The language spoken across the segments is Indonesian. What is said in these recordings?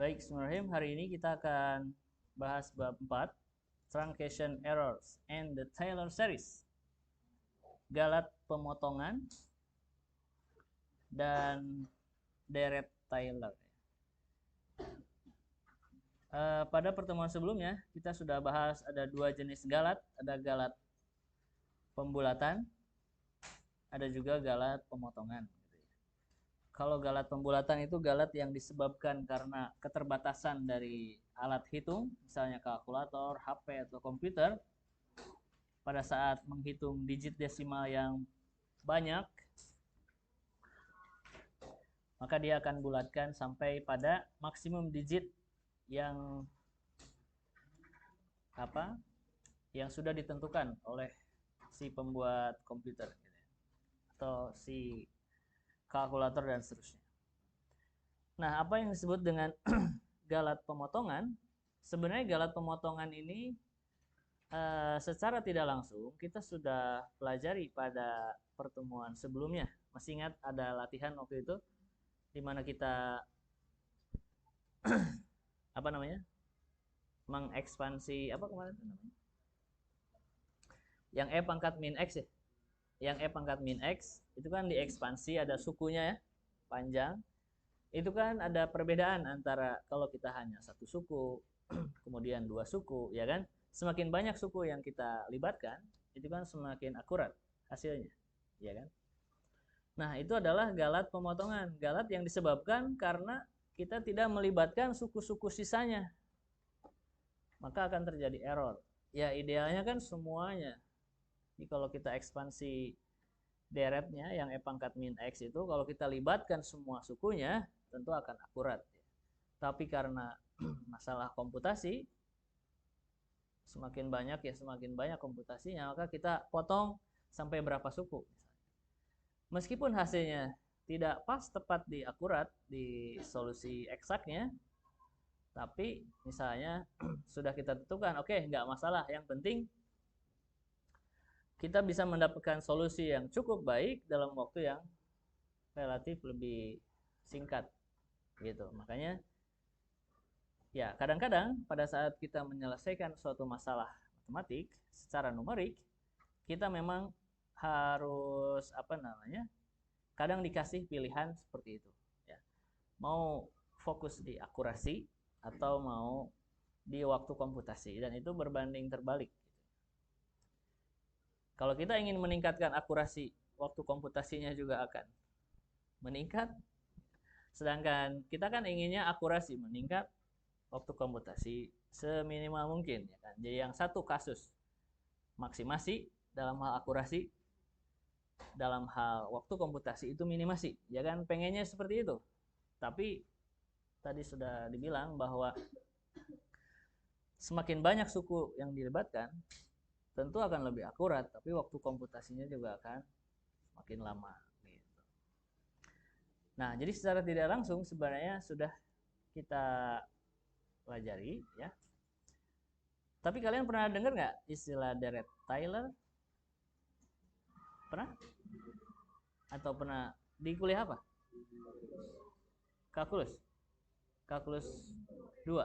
Baik, Bismillahirrahmanirrahim. Hari ini kita akan bahas bab 4, Truncation Errors and the Taylor Series. Galat pemotongan dan deret Taylor. Pada pertemuan sebelumnya, kita sudah bahas ada dua jenis galat. Ada galat pembulatan, ada juga galat pemotongan. Kalau galat pembulatan itu galat yang disebabkan karena keterbatasan dari alat hitung, misalnya kalkulator, HP, atau komputer. Pada saat menghitung digit desimal yang banyak, maka dia akan bulatkan sampai pada maksimum digit yang sudah ditentukan oleh si pembuat komputer atau si kalkulator dan seterusnya. Nah, apa yang disebut dengan galat pemotongan? Sebenarnya galat pemotongan ini secara tidak langsung kita sudah pelajari pada pertemuan sebelumnya. Masih ingat ada latihan waktu itu di mana kita mengekspansi kemarin itu namanya? Yang E pangkat min X ya. Yang E pangkat min X itu kan diekspansi, ada sukunya ya, panjang. Itu kan ada perbedaan antara kalau kita hanya satu suku, kemudian dua suku, ya kan? Semakin banyak suku yang kita libatkan, itu kan semakin akurat hasilnya, ya kan? Nah, itu adalah galat pemotongan. Galat yang disebabkan karena kita tidak melibatkan suku-suku sisanya. Maka akan terjadi error. Ya, idealnya kan semuanya. Jadi kalau kita ekspansi deretnya yang E pangkat min X itu, kalau kita libatkan semua sukunya, tentu akan akurat. Tapi karena masalah komputasi, semakin banyak komputasinya, maka kita potong sampai berapa suku. Meskipun hasilnya tidak pas tepat di akurat di solusi eksaknya, tapi misalnya sudah kita tentukan, oke, nggak masalah. Yang penting kita bisa mendapatkan solusi yang cukup baik dalam waktu yang relatif lebih singkat, gitu. Makanya, ya kadang-kadang pada saat kita menyelesaikan suatu masalah matematik secara numerik, kita memang harus kadang dikasih pilihan seperti itu. Ya. Mau fokus di akurasi atau mau di waktu komputasi, dan itu berbanding terbalik. Kalau kita ingin meningkatkan akurasi, waktu komputasinya juga akan meningkat. Sedangkan kita kan inginnya akurasi meningkat, waktu komputasi seminimal mungkin, ya kan? Jadi yang satu kasus maksimasi dalam hal akurasi, dalam hal waktu komputasi itu minimasi, ya kan? Pengennya seperti itu. Tapi tadi sudah dibilang bahwa semakin banyak suku yang dilibatkan, tentu akan lebih akurat, tapi waktu komputasinya juga akan semakin lama. Gitu. Nah, jadi secara tidak langsung sebenarnya sudah kita pelajari, ya. Tapi kalian pernah dengar nggak istilah deret Taylor? Pernah? Atau pernah di kuliah apa? Kalkulus. Kalkulus 2.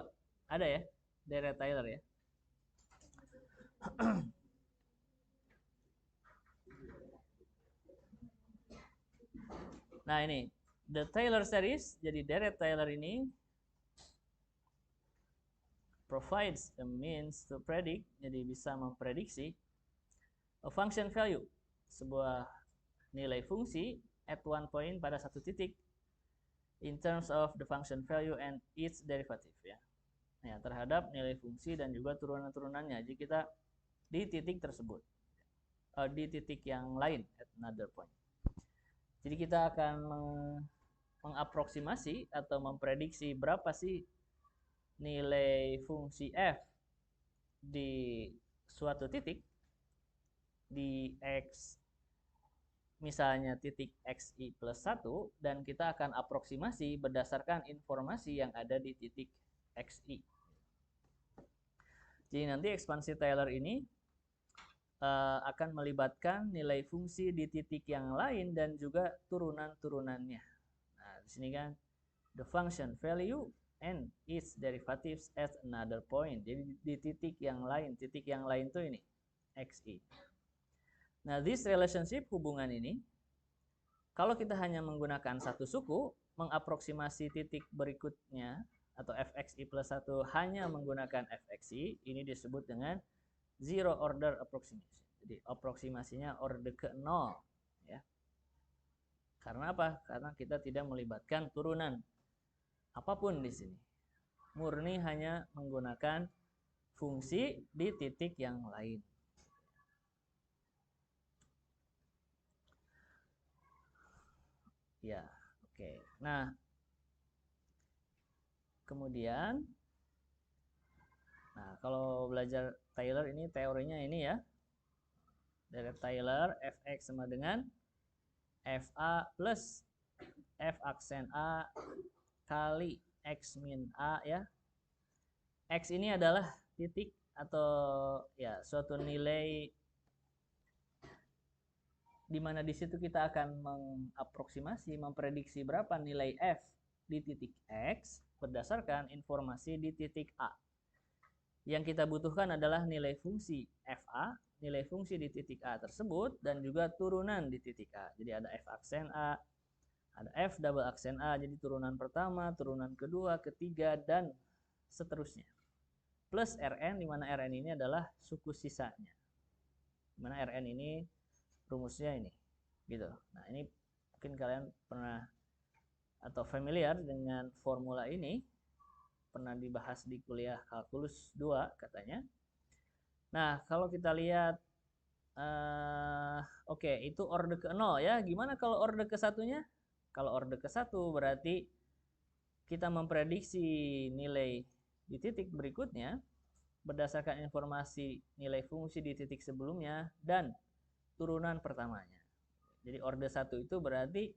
Ada ya? Deret Taylor ya. Nah, ini the Taylor series, jadi deret Taylor ini provides a means to predict, jadi bisa memprediksi a function value, sebuah nilai fungsi at one point pada satu titik in terms of the function value and its derivative, ya. Ya, terhadap nilai fungsi dan juga turunan-turunannya. Jadi kita di titik tersebut, di titik yang lain at another point. Jadi kita akan mengaproksimasi atau memprediksi berapa sih nilai fungsi f di suatu titik di x, misalnya titik xi plus 1, dan kita akan aproksimasi berdasarkan informasi yang ada di titik xi. Jadi nanti ekspansi Taylor ini akan melibatkan nilai fungsi di titik yang lain dan juga turunan-turunannya. Nah, di sini kan the function value and its derivatives at another point. Jadi di titik yang lain tuh ini xi. Nah, this relationship, hubungan ini, kalau kita hanya menggunakan satu suku, mengaproksimasi titik berikutnya atau fxi plus 1 hanya menggunakan fxi, ini disebut dengan zero order approximation. Jadi aproksimasinya order ke 0 ya. Karena apa? Karena kita tidak melibatkan turunan apapun di sini. Murni hanya menggunakan fungsi di titik yang lain. Ya, oke. Nah, kemudian kalau belajar Taylor ini teorinya ini ya. Dari Taylor, fx sama dengan fa plus f aksen a kali x min a ya. X ini adalah titik atau ya suatu nilai di mana di situ kita akan mengaproksimasi, memprediksi berapa nilai f di titik x berdasarkan informasi di titik a. Yang kita butuhkan adalah nilai fungsi fa, nilai fungsi di titik a tersebut, dan juga turunan di titik a. Jadi ada f aksen a, ada f double aksen a, jadi turunan pertama, turunan kedua, ketiga, dan seterusnya. Plus Rn, di mana Rn ini adalah suku sisanya. Di mana Rn ini rumusnya ini. Gitu. Nah, ini mungkin kalian pernah atau familiar dengan formula ini. Pernah dibahas di kuliah kalkulus 2 katanya. Nah, kalau kita lihat oke, itu orde ke 0 ya. Gimana kalau orde ke 1-nya? Kalau orde ke 1 berarti kita memprediksi nilai di titik berikutnya berdasarkan informasi nilai fungsi di titik sebelumnya dan turunan pertamanya. Jadi orde 1 itu berarti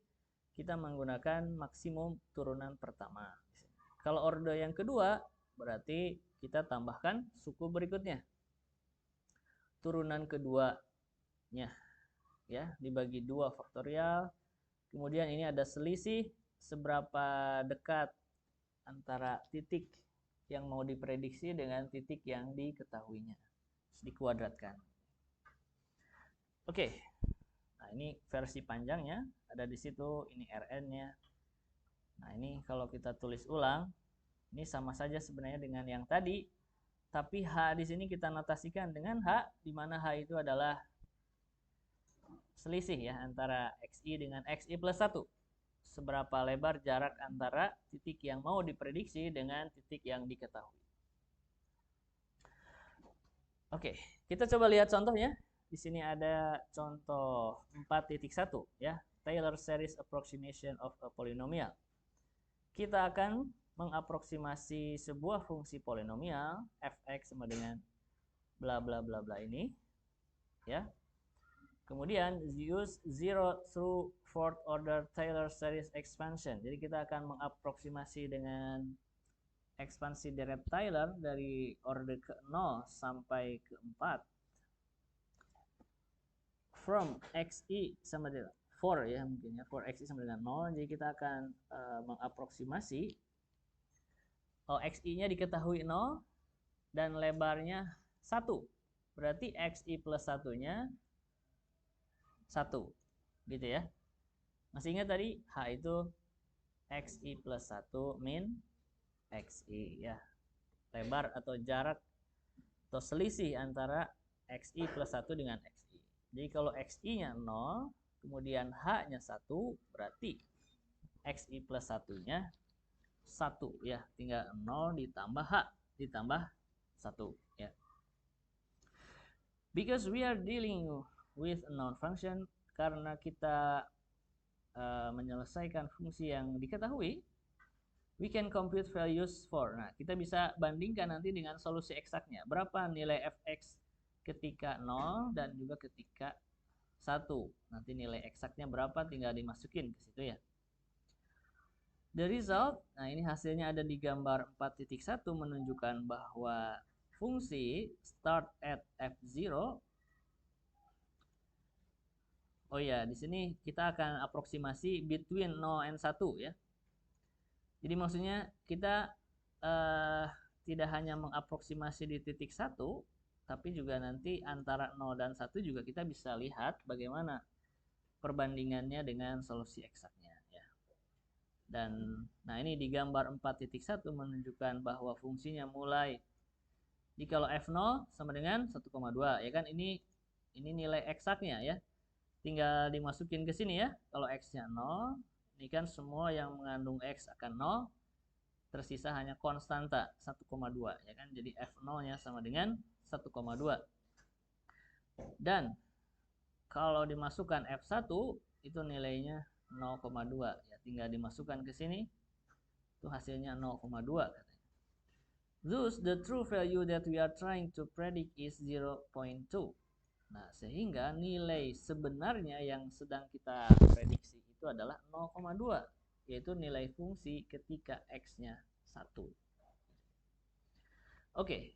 kita menggunakan maksimum turunan pertama. Kalau orde yang kedua berarti kita tambahkan suku berikutnya. Turunan keduanya ya dibagi 2 faktorial. Kemudian ini ada selisih seberapa dekat antara titik yang mau diprediksi dengan titik yang diketahuinya. Terus dikuadratkan. Oke. Nah, ini versi panjangnya ada di situ, ini Rn-nya. Nah, ini kalau kita tulis ulang, ini sama saja sebenarnya dengan yang tadi, tapi H di sini kita notasikan dengan H, di mana H itu adalah selisih ya antara XI dengan XI plus 1. Seberapa lebar jarak antara titik yang mau diprediksi dengan titik yang diketahui. Oke, kita coba lihat contohnya. Di sini ada contoh 4.1 ya, Taylor series approximation of a polynomial. Kita akan mengaproksimasi sebuah fungsi polinomial fx sama dengan bla bla bla bla ini ya. Kemudian use 0 through fourth order Taylor series expansion. Jadi kita akan mengaproksimasi dengan ekspansi deret Taylor dari order ke 0 sampai ke 4 from xi sama dengan 4 ya mungkin ya, for xi sama dengan 0. Jadi kita akan mengaproksimasi xi-nya diketahui 0 dan lebarnya 1. Berarti xi plus 1-nya 1. Gitu ya. Masih ingat tadi h itu xi plus 1 min xi ya. Lebar atau jarak atau selisih antara xi plus 1 dengan xi. Jadi kalau xi-nya 0, kemudian h-nya 1, berarti xi plus 1-nya 1 ya. Tinggal 0 ditambah h ditambah 1 ya. Because we are dealing with a known function, karena kita menyelesaikan fungsi yang diketahui, we can compute values for. Nah, kita bisa bandingkan nanti dengan solusi eksaknya. Berapa nilai fx ketika 0 dan juga ketika 1. Nanti nilai eksaknya berapa tinggal dimasukin ke situ ya. The result, nah ini hasilnya ada di gambar 4.1 menunjukkan bahwa fungsi start at f0. Oh ya, di sini kita akan aproksimasi between 0 and 1 ya. Jadi maksudnya kita tidak hanya mengaproksimasi di titik 1, tapi juga nanti antara 0 dan 1 juga kita bisa lihat bagaimana perbandingannya dengan solusi eksaknya ya. Dan nah ini di gambar 4.1 menunjukkan bahwa fungsinya mulai jika f0 sama dengan 1,2 ya kan, ini nilai eksaknya ya. Tinggal dimasukin ke sini ya. Kalau x-nya 0, ini kan semua yang mengandung x akan 0. Tersisa hanya konstanta 1,2 ya kan. Jadi f0-nya sama dengan 1,2. Dan kalau dimasukkan f1 itu nilainya 0,2 ya, tinggal dimasukkan ke sini. Itu hasilnya 0,2 katanya. Thus the true value that we are trying to predict is 0.2. Nah, sehingga nilai sebenarnya yang sedang kita prediksi itu adalah 0,2, yaitu nilai fungsi ketika x-nya 1. Oke,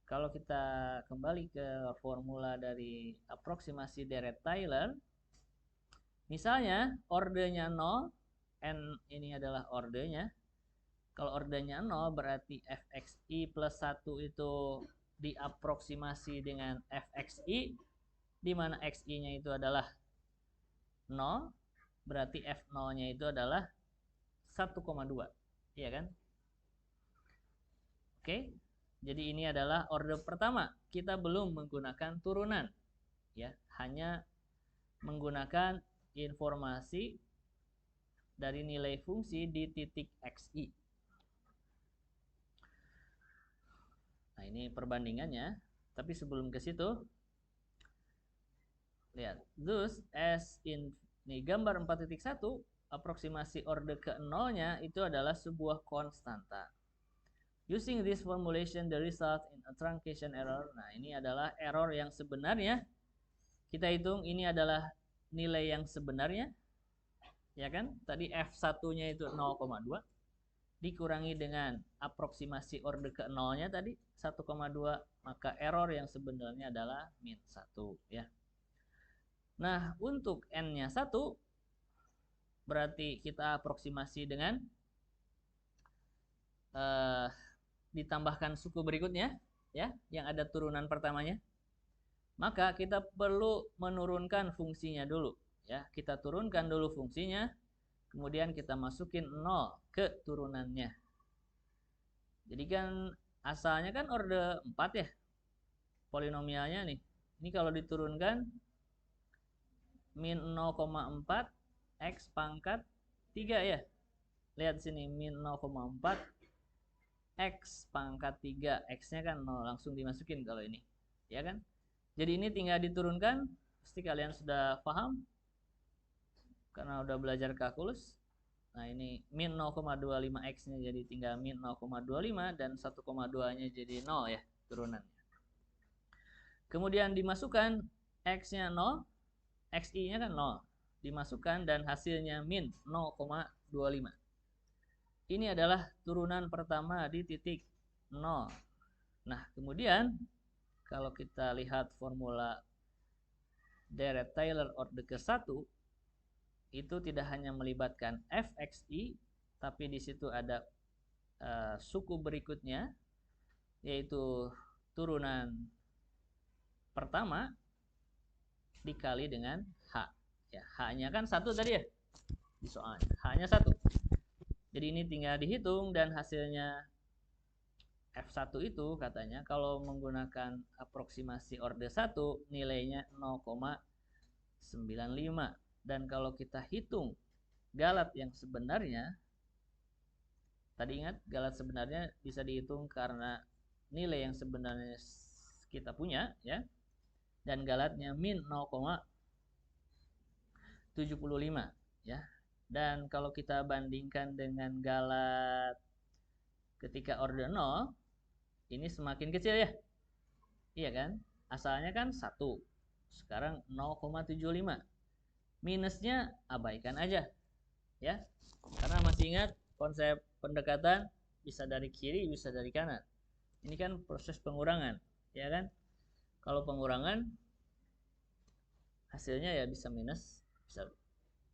kalau kita kembali ke formula dari aproksimasi Dirac-Tyler, misalnya ordenya 0, n ini adalah ordenya. Kalau ordenya 0 berarti fxi plus 1 itu diaproksimasi dengan fxi, di mana xi-nya itu adalah 0, berarti f0-nya itu adalah 1,2. Iya kan? Oke. Jadi ini adalah order pertama. Kita belum menggunakan turunan. Ya, hanya menggunakan informasi dari nilai fungsi di titik xi. Nah, ini perbandingannya. Tapi sebelum ke situ, lihat. Thus, as in nih, gambar 4.1, aproksimasi order ke 0-nya itu adalah sebuah konstanta. Using this formulation, the result in a truncation error. Nah, ini adalah error yang sebenarnya. Kita hitung ini adalah nilai yang sebenarnya. Ya kan? Tadi F1-nya itu 0,2. Dikurangi dengan aproksimasi order ke 0-nya tadi 1,2. Maka error yang sebenarnya adalah min 1. Ya. Nah, untuk N-nya 1, berarti kita aproksimasi dengan ditambahkan suku berikutnya ya, yang ada turunan pertamanya. Maka kita perlu menurunkan fungsinya dulu ya. Kita turunkan dulu fungsinya, kemudian kita masukin 0 ke turunannya. Jadi kan asalnya kan order 4 ya polinomialnya nih. Ini kalau diturunkan min 0,4 x pangkat 3 ya. Lihat sini, min 0,4 x pangkat 3, x-nya kan 0, langsung dimasukin kalau ini, ya kan? Jadi ini tinggal diturunkan, pasti kalian sudah paham karena udah belajar kalkulus. Nah, ini min 0,25 x-nya jadi tinggal min 0,25 dan 1,2-nya jadi 0 ya, turunannya. Kemudian dimasukkan x-nya 0, xi-nya kan 0, dimasukkan dan hasilnya min 0,25. Ini adalah turunan pertama di titik 0. Nah, kemudian kalau kita lihat formula Dirac-Tyler order ke-1, itu tidak hanya melibatkan fxi, tapi di situ ada suku berikutnya, yaitu turunan pertama dikali dengan h. Ya, h-nya kan 1 tadi ya di soalnya. H-nya 1. Jadi ini tinggal dihitung dan hasilnya F1 itu katanya kalau menggunakan aproksimasi order 1 nilainya 0,95. Dan kalau kita hitung galat yang sebenarnya, tadi ingat galat sebenarnya bisa dihitung karena nilai yang sebenarnya kita punya ya. Dan galatnya min 0,75 ya. Dan kalau kita bandingkan dengan galat ketika order 0, ini semakin kecil ya. Iya kan? Asalnya kan 1. Sekarang 0,75. Minusnya abaikan aja. Ya. Karena masih ingat konsep pendekatan bisa dari kiri, bisa dari kanan. Ini kan proses pengurangan, ya kan? Kalau pengurangan hasilnya ya bisa minus, bisa.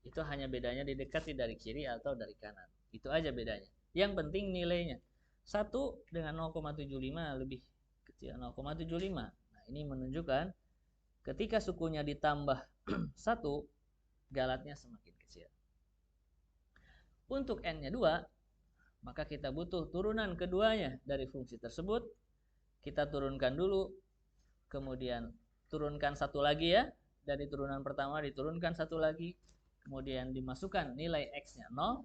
Itu hanya bedanya didekati dari kiri atau dari kanan. Itu aja bedanya. Yang penting nilainya. 1 dengan 0,75 lebih kecil 0,75. Nah, ini menunjukkan ketika sukunya ditambah 1, galatnya semakin kecil. Untuk N-nya 2, maka kita butuh turunan keduanya dari fungsi tersebut. Kita turunkan dulu, kemudian turunkan 1 lagi ya. Dari turunan pertama diturunkan 1 lagi, kemudian dimasukkan nilai X-nya 0,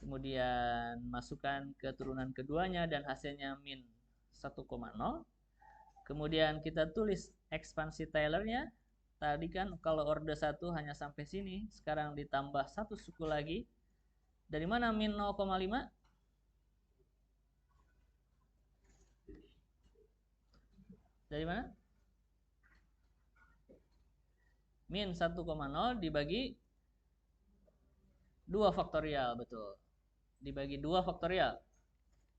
kemudian masukkan ke turunan keduanya dan hasilnya min 1,0. Kemudian kita tulis ekspansi Taylor-nya. Tadi kan kalau orde 1 hanya sampai sini, sekarang ditambah 1 suku lagi. Dari mana min 0,5? Dari mana? Min 1,0 dibagi 2 faktorial, betul. Dibagi 2 faktorial.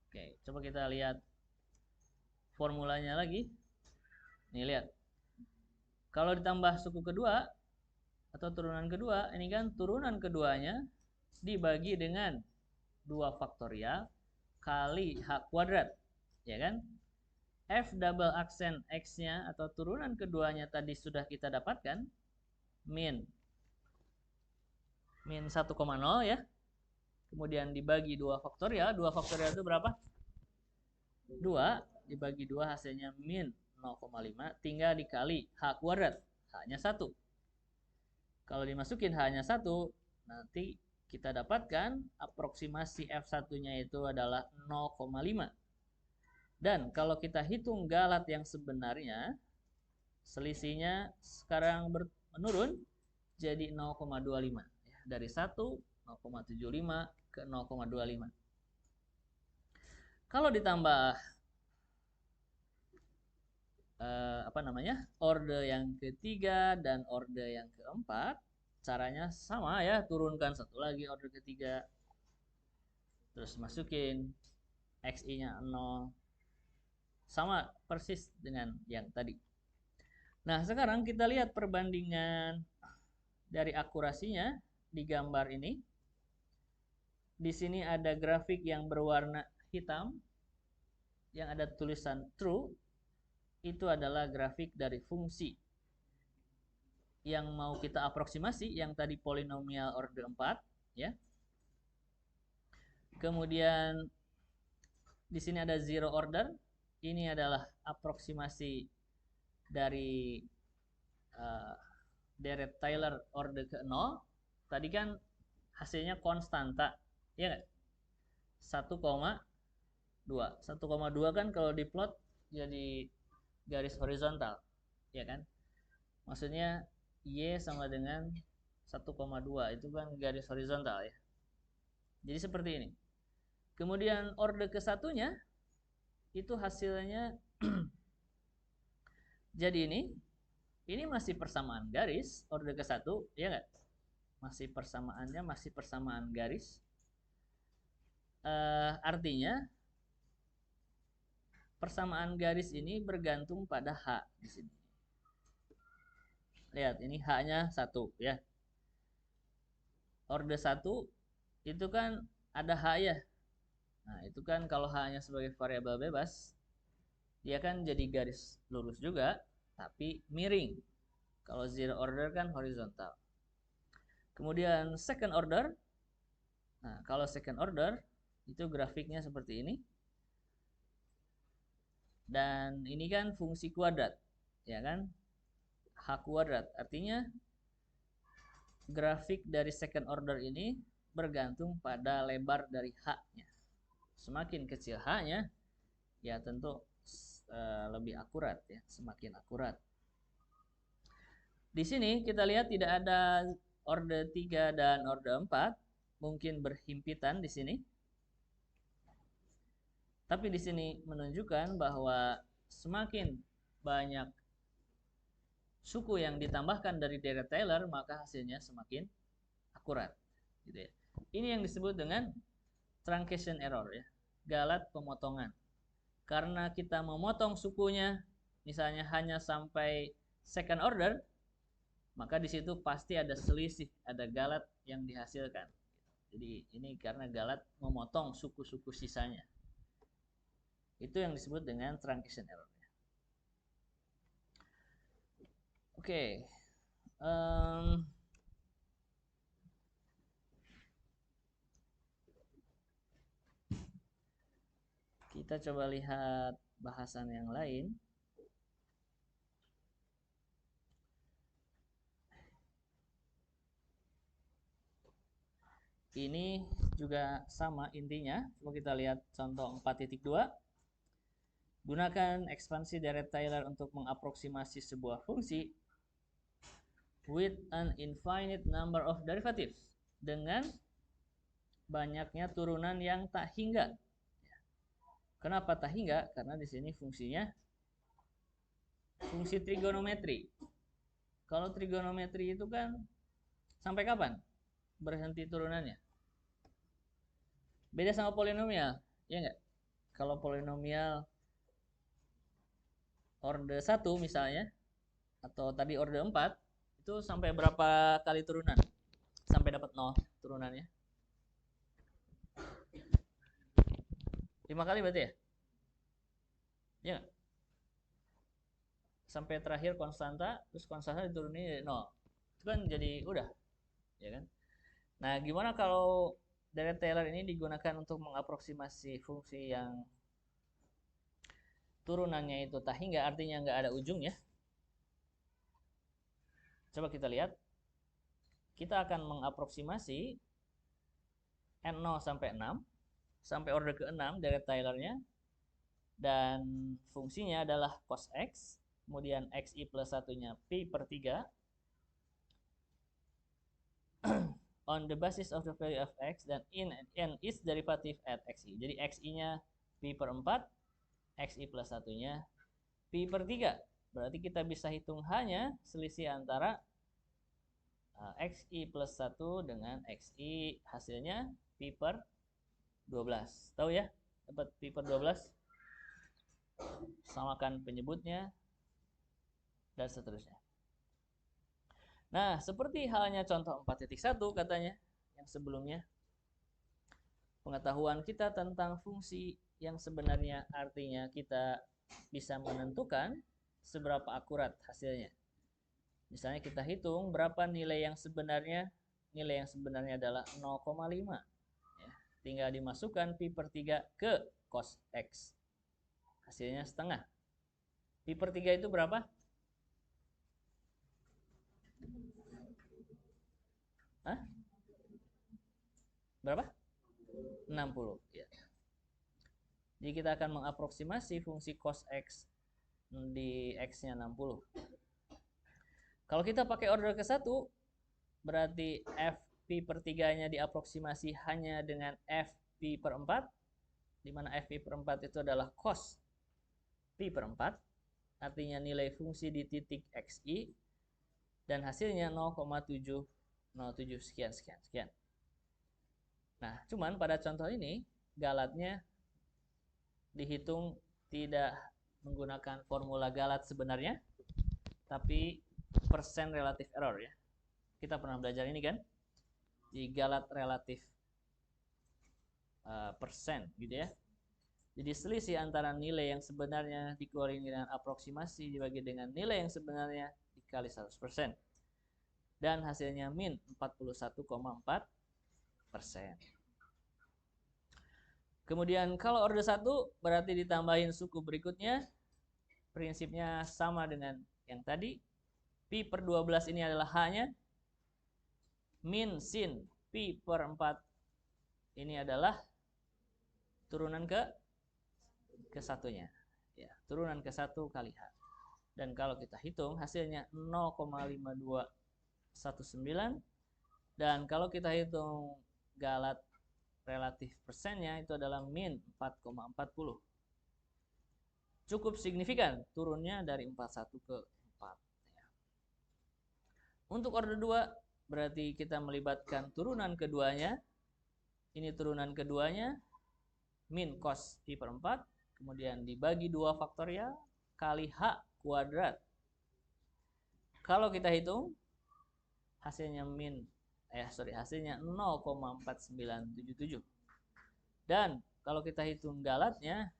Oke, coba kita lihat formulanya lagi. Nih, lihat. Kalau ditambah suku kedua atau turunan kedua, ini kan turunan keduanya dibagi dengan 2 faktorial kali H kuadrat, ya kan? F double aksen X-nya atau turunan keduanya tadi sudah kita dapatkan, min 1,0 ya. Kemudian dibagi 2 faktorial. 2 faktorial itu berapa? 2 dibagi 2 hasilnya min 0,5, tinggal dikali H kuadrat. H-nya 1. Kalau dimasukin H-nya 1, nanti kita dapatkan aproksimasi F1-nya itu adalah 0,5. Dan kalau kita hitung galat yang sebenarnya, selisihnya sekarang menurun jadi 0,25. Dari 1, 0,75 ke 0,25. Kalau ditambah orde yang ketiga dan orde yang keempat, caranya sama ya, turunkan 1 lagi orde ketiga, terus masukin XI-nya 0, sama persis dengan yang tadi. Nah, sekarang kita lihat perbandingan dari akurasinya di gambar ini. Di sini ada grafik yang berwarna hitam yang ada tulisan true. Itu adalah grafik dari fungsi yang mau kita aproksimasi, yang tadi polinomial orde 4 ya. Kemudian di sini ada zero order. Ini adalah aproksimasi dari deret Taylor orde ke 0. Tadi kan hasilnya konstanta, ya nggak? 1,2. 1,2 kan kalau diplot jadi garis horizontal, ya kan? Maksudnya Y sama dengan 1,2, itu kan garis horizontal ya. Jadi seperti ini. Kemudian orde ke-1-nya itu hasilnya jadi ini masih persamaan garis orde ke-1, ya nggak? Masih persamaannya masih persamaan garis. Artinya persamaan garis ini bergantung pada H di sini. Lihat, ini H-nya 1 ya. Orde 1 itu kan ada H ya. Nah, itu kan kalau H-nya sebagai variabel bebas, dia kan jadi garis lurus juga, tapi miring. Kalau zero order kan horizontal. Kemudian second order. Nah, kalau second order itu grafiknya seperti ini. Dan ini kan fungsi kuadrat, ya kan? H kuadrat. Artinya grafik dari second order ini bergantung pada lebar dari H-nya. Semakin kecil H-nya, ya tentu lebih akurat ya, semakin akurat. Di sini kita lihat tidak ada orde 3 dan orde 4, mungkin berhimpitan di sini. Tapi di sini menunjukkan bahwa semakin banyak suku yang ditambahkan dari deret Taylor, maka hasilnya semakin akurat, gitu ya. Ini yang disebut dengan truncation error ya, galat pemotongan. Karena kita memotong sukunya misalnya hanya sampai second order, maka di situ pasti ada selisih, ada galat yang dihasilkan. Jadi ini karena Galat memotong suku-suku sisanya. Itu yang disebut dengan truncation error. Oke. Kita coba lihat bahasan yang lain. Ini juga sama intinya. Coba kita lihat contoh 4.2. Gunakan ekspansi Dirac-Taylor untuk mengaproksimasi sebuah fungsi with an infinite number of derivatives dengan banyaknya turunan yang tak hingga. Kenapa tak hingga? Karena di sini fungsinya fungsi trigonometri. Kalau trigonometri itu kan sampai kapan berhenti turunannya? Beda sama polinomial, ya enggak? Kalau polinomial orde 1 misalnya, atau tadi orde 4, itu sampai berapa kali turunan? Sampai dapat 0 turunannya. 5 kali berarti ya? Ya enggak? Sampai terakhir konstanta, terus konstanta diturunin 0. Itu kan jadi udah, ya kan? Nah, gimana kalau Dirac-Taylor ini digunakan untuk mengaproksimasi fungsi yang turunannya itu tak hingga, artinya nggak ada ujungnya. Coba kita lihat. Kita akan mengaproksimasi N0 sampai 6, sampai orde ke-6 Dirac-Taylornya, dan fungsinya adalah cos X, kemudian XI plus 1-nya Pi per 3, on the basis of the value of X, dan in N is derivative at XI. Jadi XI-nya Pi per 4, XI plus 1-nya Pi per 3. Berarti kita bisa hitung hanya selisih antara XI plus 1 dengan XI, hasilnya Pi per 12. Tahu ya? Dapat Pi per 12. Samakan penyebutnya, dan seterusnya. Nah, seperti halnya contoh 4.1 katanya yang sebelumnya. Pengetahuan kita tentang fungsi yang sebenarnya artinya kita bisa menentukan seberapa akurat hasilnya. Misalnya kita hitung berapa nilai yang sebenarnya. Nilai yang sebenarnya adalah 0,5. Ya, tinggal dimasukkan Pi per 3 ke cos X. Hasilnya setengah. Pi per 3 itu berapa? Hah? Berapa? 60. Ya. Jadi kita akan mengaproksimasi fungsi cos X di X-nya 60. Kalau kita pakai order ke-1, berarti F Pi per 3-nya diaproksimasi hanya dengan F Pi per 4, di mana F Pi per 4 itu adalah cos Pi per 4, artinya nilai fungsi di titik XI, dan hasilnya 0,707 sekian. Nah, cuman pada contoh ini, Galatnya dihitung tidak menggunakan formula Galat sebenarnya, tapi persen relatif error ya. Kita pernah belajar ini kan? Di Galat relatif persen gitu ya. Jadi selisih antara nilai yang sebenarnya dikurangi dengan aproksimasi dibagi dengan nilai yang sebenarnya dikali 100%. Dan hasilnya min 41,4%. Kemudian kalau orde 1 berarti ditambahin suku berikutnya. Prinsipnya sama dengan yang tadi. Pi per 12 ini adalah H-nya. Min sin Pi per 4 ini adalah turunan ke satunya. Ya, turunan ke 1 kali H. Dan kalau kita hitung hasilnya 0,5219. Dan kalau kita hitung Galat relatif persennya itu adalah min 4,40. Cukup signifikan turunnya dari 41 ke 4. Untuk orde 2 berarti kita melibatkan turunan keduanya. Ini turunan keduanya min cos Pi per 4, kemudian dibagi 2 faktorial kali H kuadrat. Kalau kita hitung hasilnya hasilnya 0,4977. Dan kalau kita hitung galatnya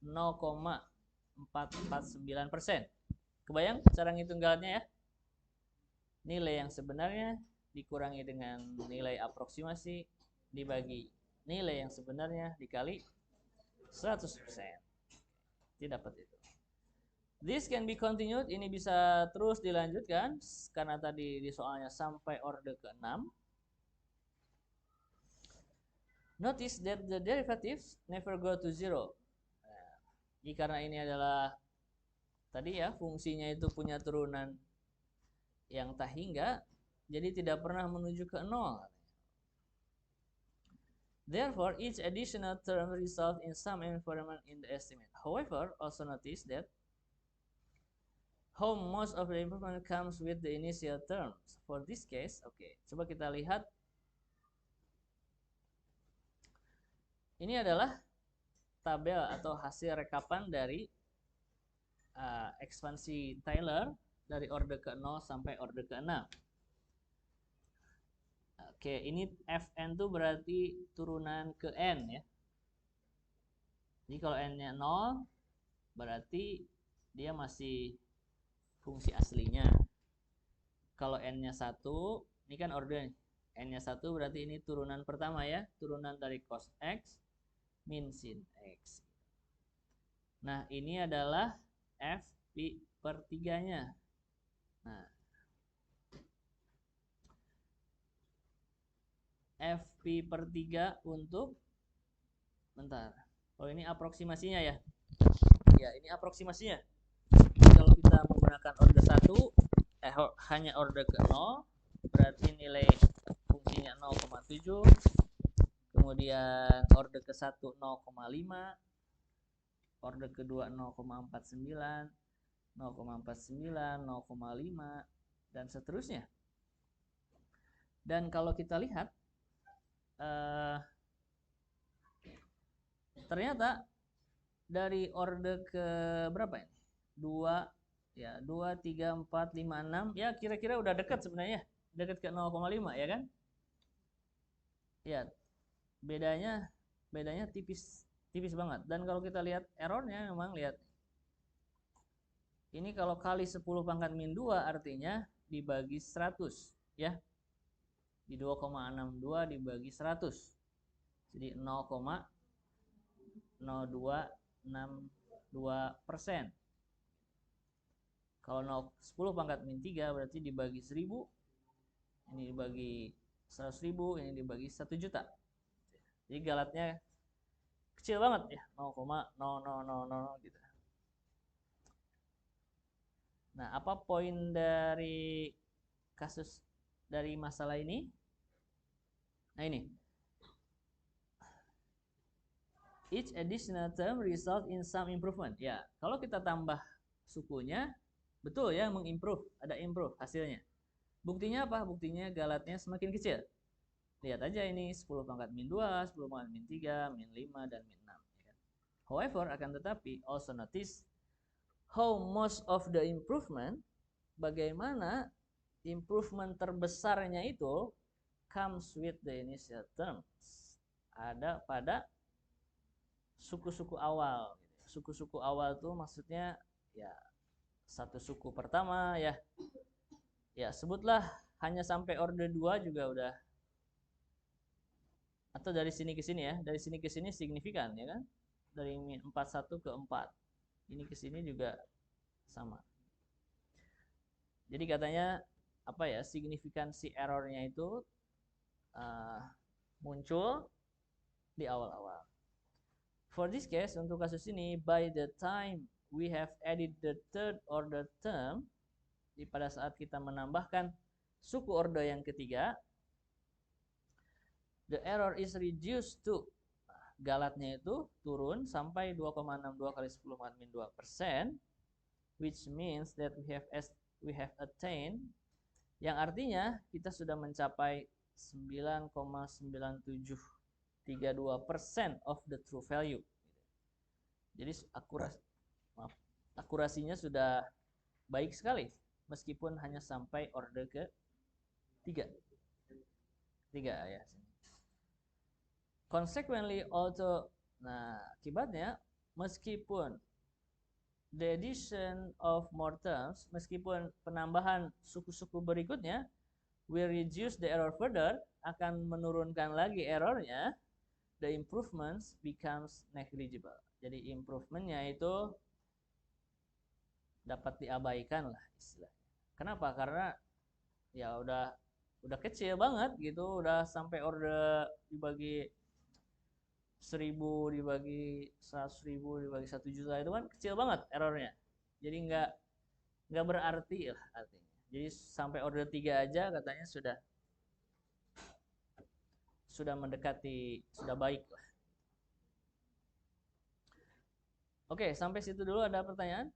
0,449%. Kebayang cara ngitung galatnya ya? Nilai yang sebenarnya dikurangi dengan nilai aproksimasi dibagi nilai yang sebenarnya dikali 100%. Jadi dapat itu. This can be continued, ini bisa terus dilanjutkan karena tadi di soalnya sampai orde ke-6. Notice that the derivatives never go to zero. Nah, karena ini adalah tadi ya fungsinya itu punya turunan yang tak hingga, jadi tidak pernah menuju ke 0. Therefore, each additional term results in some improvement in the estimate. However, also notice that how most of the improvement comes with the initial terms. For this case, coba kita lihat. Ini adalah tabel atau hasil rekapan dari ekspansi Taylor dari orde ke-0 sampai orde ke-6. Ini Fn itu berarti turunan ke N ya. Jadi kalau N-nya 0, berarti dia masih fungsi aslinya. Kalau N-nya 1, ini kan orde nih. N-nya 1 berarti ini turunan pertama ya. Turunan dari cos X min sin X. Nah, ini adalah F pi per 3-nya. Nah, F pi per 3 untuk oh ini aproksimasinya ya. Ya, ini aproksimasinya. Kalau kita menggunakan orde 1 hanya orde ke-0, berarti nilai fungsinya 0,7. Kemudian orde ke-1 0,5, orde kedua 0,49, 0,49, 0,5 dan seterusnya. Dan kalau kita lihat ternyata dari orde ke berapa ini? 2 ya, 2 3 4 5 6 ya, kira-kira udah dekat sebenarnya. Dekat ke 0,5 ya kan? Ya, bedanya tipis banget. Dan kalau kita lihat errornya, memang lihat ini kalau kali 10 pangkat min 2 artinya dibagi 100 ya. Di 2,62 dibagi 100. Jadi 0,0262%. Kalau 10 pangkat min 3 berarti dibagi 1000. Ini dibagi 100.000, ini dibagi 1 juta. Jadi galatnya kecil banget ya, 0,0000 gitu. Nah, apa poin dari kasus dari masalah ini? Nah, ini. Each additional term result in some improvement. Ya, kalau kita tambah sukunya, betul ya, mengimprove, ada improve hasilnya. Buktinya apa? Buktinya galatnya semakin kecil. Lihat aja ini 10 pangkat min 2, 10 pangkat min 3, min 5, dan min 6. However, akan tetapi, also notice how most of the improvement, bagaimana improvement terbesarnya itu comes with the initial terms. Ada pada suku-suku awal. Suku-suku awal tuh maksudnya ya satu suku pertama ya. Ya, sebutlah hanya sampai orde 2 juga udah, atau dari sini ke sini ya, dari sini ke sini signifikan ya kan, dari 41 ke 4 ini ke sini juga sama. Jadi katanya apa ya, signifikansi errornya itu muncul di awal-awal. For this case, untuk kasus ini, by the time we have added the third order term, di pada saat kita menambahkan suku orde yang ketiga, the error is reduced to, galatnya itu turun sampai 2,62 kali 10 pangkat min 2%, which means that we have attained, yang artinya kita sudah mencapai 9,9732% of the true value. Jadi akurasinya sudah baik sekali meskipun hanya sampai orde ke 3. 3 ya. Consequently, although, nah akibatnya meskipun the addition of more terms, meskipun penambahan suku-suku berikutnya will reduce the error further, akan menurunkan lagi errornya, the improvements becomes negligible. Jadi improvementnya itu dapat diabaikan lah istilahnya. Kenapa? Karena ya udah kecil banget gitu, udah sampai order dibagi 1000 dibagi 100.000 dibagi 1 juta, itu kan kecil banget errornya. Jadi nggak berarti lah artinya. Jadi sampai order 3 aja katanya sudah mendekati, sudah baik lah. Oke, sampai situ dulu. Ada pertanyaan?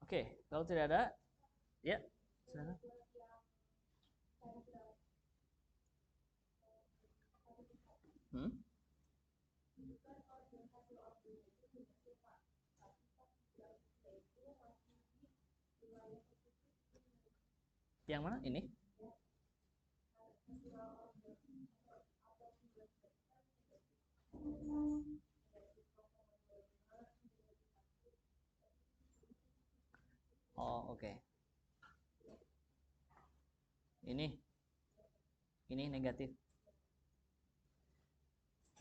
Oke, kalau tidak ada, ya silakan. Hmm? Yang mana ini? Oh, oke. Ini negatif.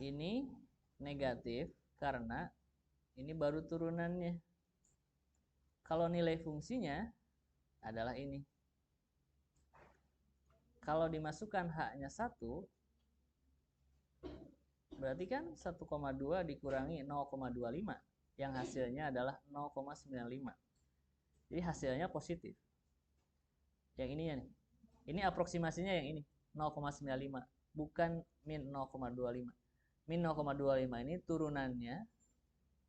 Ini negatif karena ini baru turunannya. Kalau nilai fungsinya adalah ini. Kalau dimasukkan H-nya 1, berarti kan 1,2 dikurangi 0,25, yang hasilnya adalah 0,95. Jadi hasilnya positif. Yang ini ya nih. Ini aproksimasinya yang ini, 0,95, bukan min 0,25. Min 0,25 ini turunannya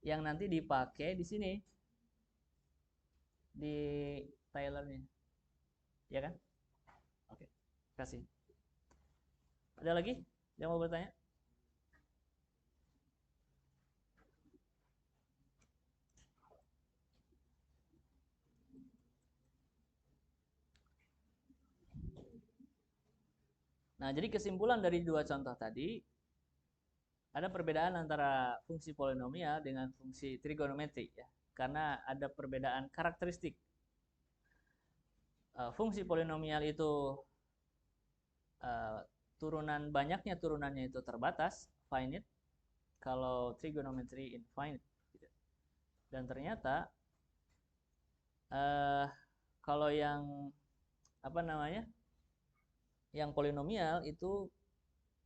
yang nanti dipakai di sini, di Taylornya, ya kan? Oke, kasih. Ada lagi yang mau bertanya? Nah, jadi kesimpulan dari dua contoh tadi, ada perbedaan antara fungsi polinomial dengan fungsi trigonometri ya. Karena ada perbedaan karakteristik. Fungsi polinomial itu banyaknya turunannya itu terbatas, finite. Kalau trigonometri infinite. Dan ternyata kalau yang apa namanya, yang polinomial itu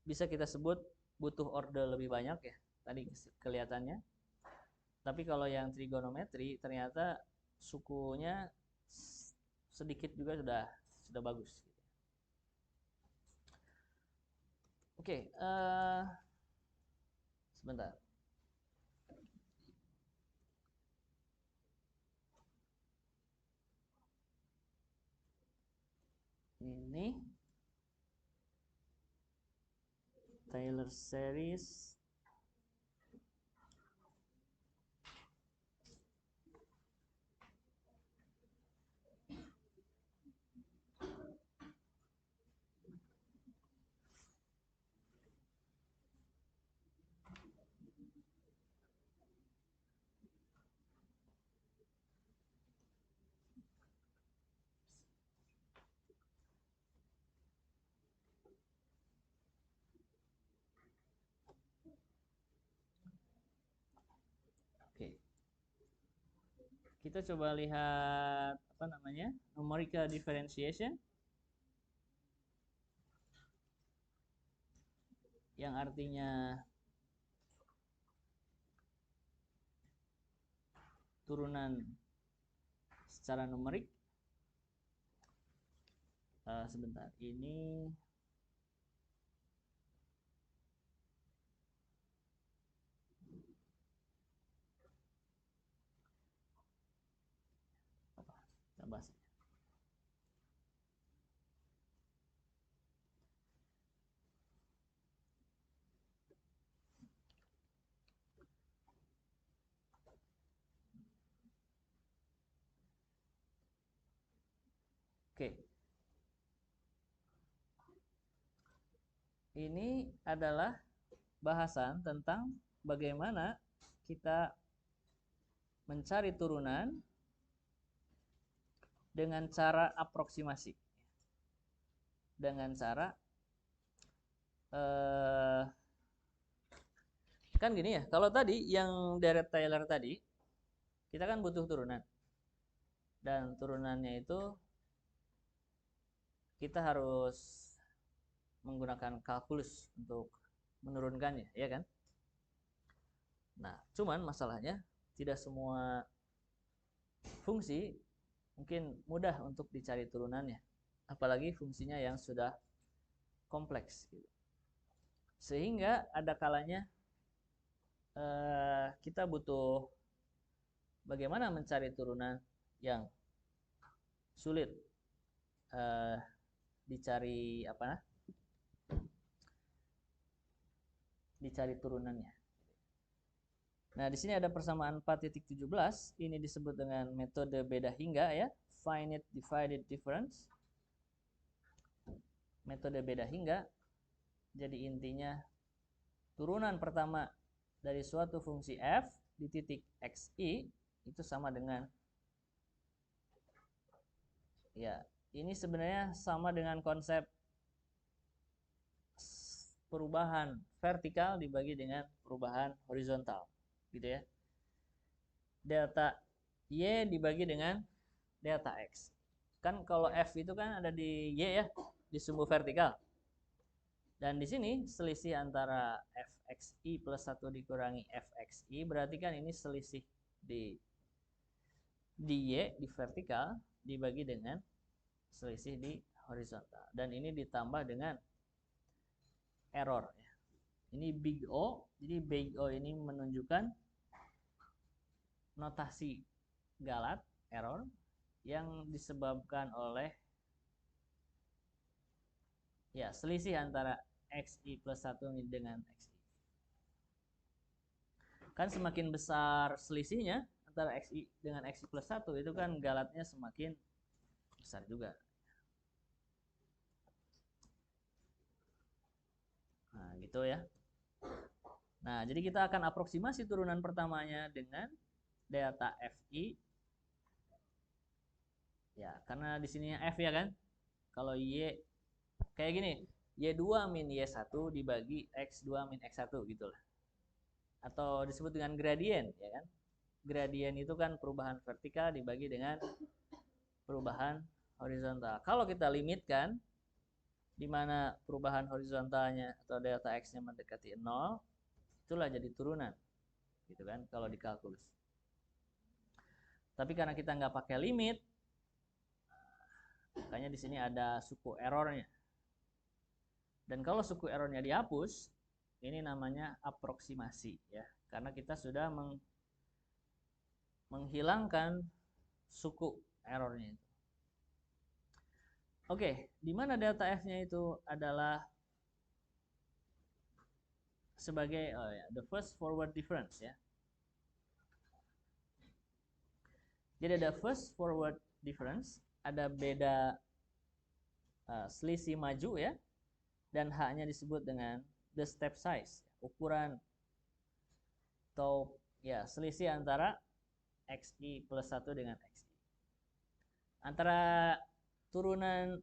bisa kita sebut butuh order lebih banyak ya, tadi kelihatannya. Tapi kalau yang trigonometri ternyata sukunya sedikit juga sudah bagus. Oke, sebentar. Ini Taylor series kita coba lihat apa namanya, numerical differentiation, yang artinya turunan secara numerik. Sebentar, ini bahasanya. Oke. Ini adalah bahasan tentang bagaimana kita mencari turunan dengan cara aproksimasi. Dengan cara kan gini ya, kalau tadi yang Dirac-Taylor tadi, kita kan butuh turunan. Dan turunannya itu kita harus menggunakan kalkulus untuk menurunkannya, ya kan? Nah, cuman masalahnya tidak semua fungsi mungkin mudah untuk dicari turunannya, apalagi fungsinya yang sudah kompleks gitu. Sehingga ada kalanya kita butuh bagaimana mencari turunan yang sulit dicari turunannya. Nah, di sini ada persamaan 4.17, ini disebut dengan metode beda hingga ya, finite divided difference. Metode beda hingga. Jadi intinya turunan pertama dari suatu fungsi f di titik xi itu sama dengan, ya, ini sebenarnya sama dengan konsep perubahan vertikal dibagi dengan perubahan horizontal, gitu ya. Delta y dibagi dengan delta x. Kan kalau f itu kan ada di y ya, di sumbu vertikal. Dan di sini selisih antara fxi plus 1 dikurangi fxi, berarti kan ini selisih di y di vertikal dibagi dengan selisih di horizontal. Dan ini ditambah dengan error ya. Ini big O, jadi big O ini menunjukkan notasi galat error yang disebabkan oleh ya selisih antara xi plus 1 dengan xi. Kan semakin besar selisihnya antara xi dengan xi plus 1 itu kan galatnya semakin besar juga. Nah, gitu ya. Nah, jadi kita akan aproksimasi turunan pertamanya dengan delta fi. Ya, karena di sini f ya kan. Kalau y kayak gini, y2 min y1 dibagi x2 min x1 gitu lah. Atau disebut dengan gradien, ya kan? Gradien itu kan perubahan vertikal dibagi dengan perubahan horizontal. Kalau kita limitkan di mana perubahan horizontalnya atau delta x-nya mendekati 0, itulah jadi turunan. Gitu kan kalau dikalkulus. Tapi karena kita nggak pakai limit, makanya di sini ada suku errornya. Dan kalau suku errornya dihapus, ini namanya aproksimasi ya, karena kita sudah menghilangkan suku errornya itu. Oke, di mana delta f-nya itu adalah sebagai the first forward difference ya. Jadi ada first forward difference, ada beda selisih maju ya, dan H-nya disebut dengan the step size, ukuran atau ya selisih antara xi plus 1 dengan xi. Antara turunan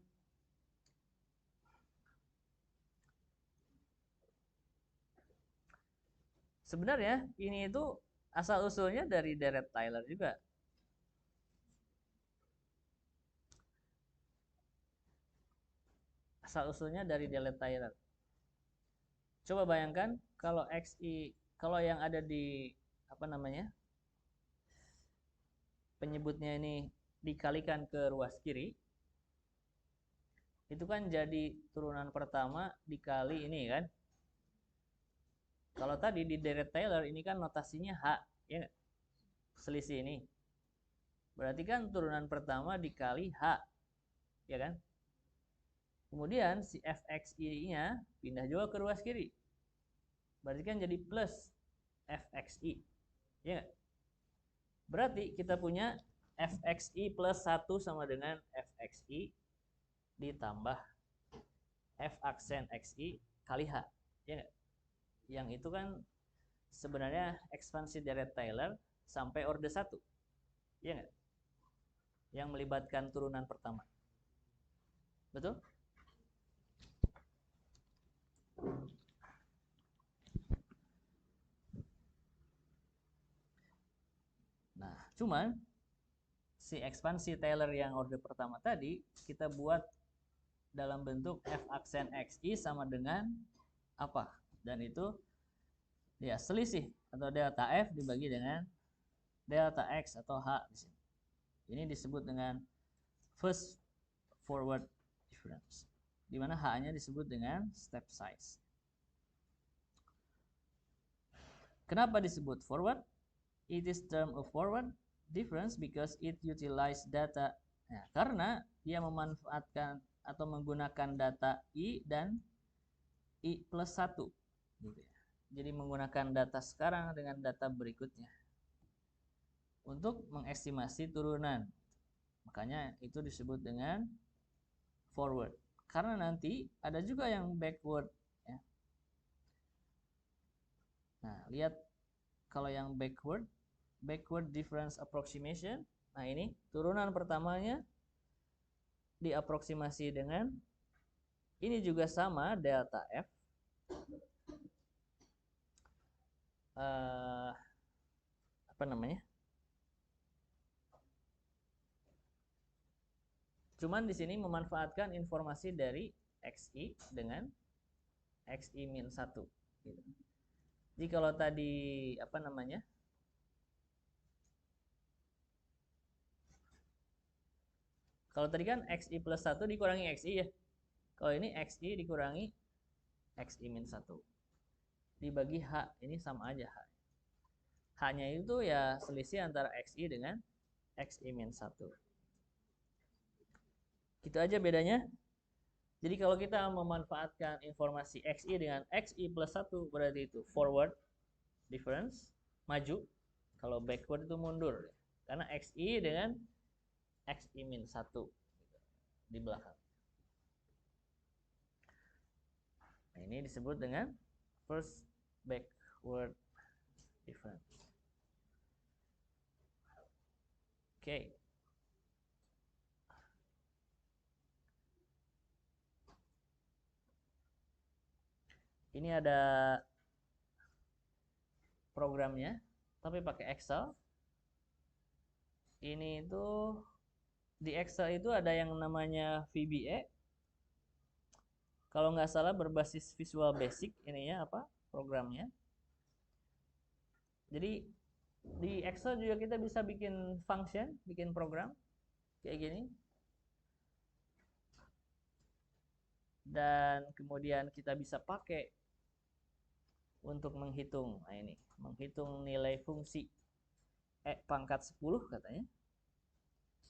sebenarnya ini itu asal usulnya dari Dirac-Taylor juga. Asal usulnya dari Dirac-Taylor. Coba bayangkan kalau xi, kalau yang ada di penyebutnya ini dikalikan ke ruas kiri, itu kan jadi turunan pertama dikali ini kan. Kalau tadi di Dirac-Taylor ini kan notasinya H, ya nggak? Selisih ini. Berarti kan turunan pertama dikali H, ya kan? Kemudian si fxi-nya pindah juga ke ruas kiri. Berarti kan jadi plus fxi. Ya gak? Berarti kita punya fxi plus 1 sama dengan fxi ditambah f aksen xi kali H. Ya gak? Yang itu kan sebenarnya ekspansi deret Taylor sampai orde 1. Ya gak? Yang melibatkan turunan pertama. Betul? Nah, cuman si ekspansi Taylor yang orde pertama tadi kita buat dalam bentuk f aksen xi sama dengan apa? Dan itu ya selisih atau delta f dibagi dengan delta x atau h di sini. Ini disebut dengan first forward difference, di mana h-nya disebut dengan step size. Kenapa disebut forward? It is term of forward difference because it utilize data. Nah, karena dia memanfaatkan atau menggunakan data i dan i plus 1 gitu ya. Jadi menggunakan data sekarang dengan data berikutnya untuk mengestimasi turunan. Makanya itu disebut dengan forward. Karena nanti ada juga yang backward ya. Nah, lihat kalau yang backward difference approximation. Nah, ini turunan pertamanya diaproksimasi dengan ini juga sama delta F. Apa namanya? Cuman di sini memanfaatkan informasi dari XI dengan XI min 1. Gitu. Jadi kalau tadi apa namanya? Kalau tadi kan XI plus 1 dikurangi XI ya. Kalau ini XI dikurangi XI min 1. Dibagi H, ini sama aja H. H-nya itu ya selisih antara XI dengan XI min 1. Gitu aja bedanya. Jadi kalau kita memanfaatkan informasi XI dengan XI plus 1 berarti itu forward difference, maju. Kalau backward itu mundur. Karena XI dengan XI min 1 di belakang. Nah, ini disebut dengan first backward difference. Oke. Ini ada programnya, tapi pakai Excel. Ini itu di Excel itu ada yang namanya VBA. Kalau nggak salah berbasis Visual Basic ininya apa programnya. Jadi di Excel juga kita bisa bikin function, bikin program kayak gini. Dan kemudian kita bisa pakai untuk menghitung. Nah ini, menghitung nilai fungsi pangkat 10 katanya.